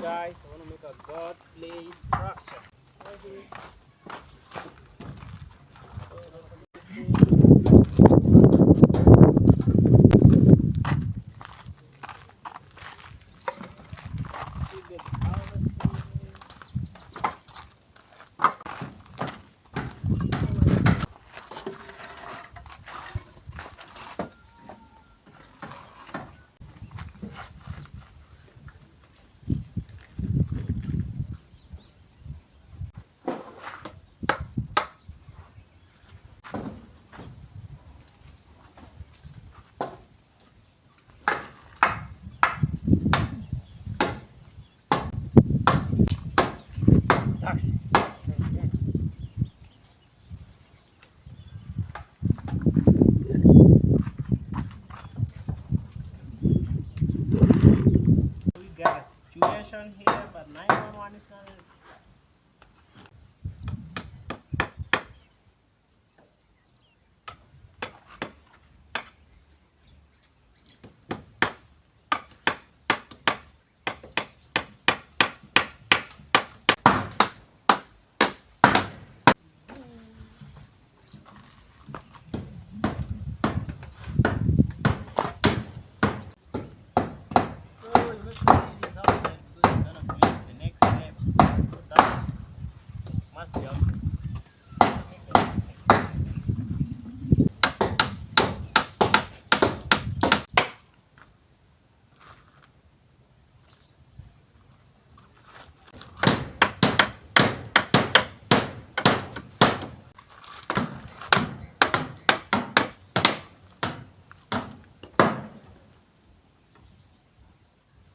guys, I want to make a god play structure. Okay. So that's a we got a situation here, but 911 is not as so eventually it is outside because we're gonna do the next step. So that must be outside. Make the next step.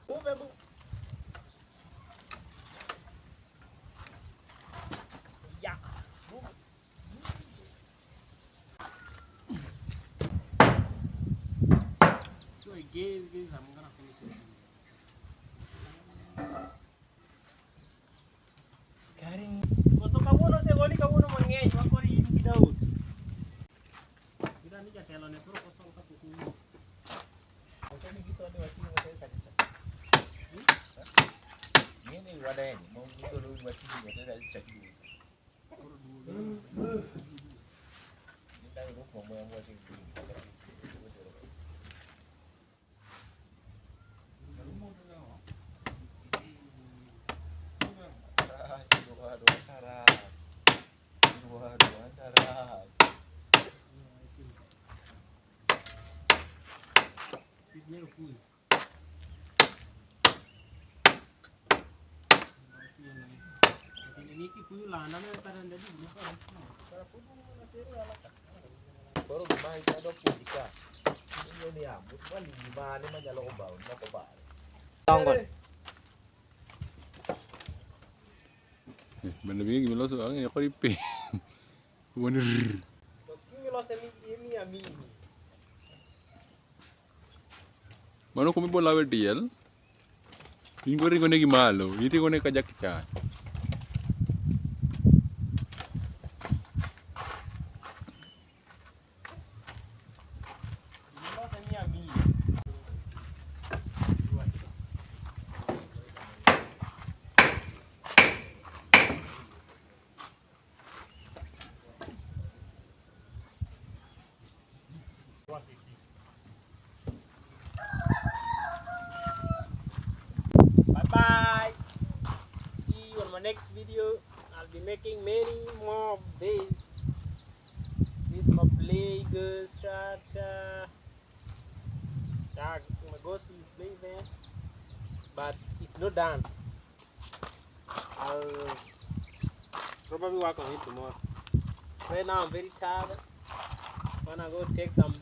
Movable. Yeah. Move. So again, guys, I'm gonna finish it. Karing. Masuk kamu no segoli kamu no mangeny wakori ini kidaud. Kita ni jatelo ne puro kosong ka kusini. Utani gitu ane wati ngata kacha. Ngene wadani mo ngito lo wati ngata da chaki. Nda ro ko mo yang wati ngito. Primeiro fui. Ini ki puyu lana na taran jadi ni kan. Para pudu na sero ala ka. Boro mai sa do pudika. Ini ya, muswa lima ni majalo ko baon na ko ba. Tanggon. Benda begini gimana so angin aku ripe. Bener. Kimi lo semi emi ami. Mano kami bola betial. Ini kau ni gimana? Ini kau ni kajak kican. Lo semi ami. Bye. See you on my next video. I'll be making many more of this. This is my play good structure. My ghost will play there. But it's not done. I'll probably work on it tomorrow. Right now I'm very tired. Wanna go take some,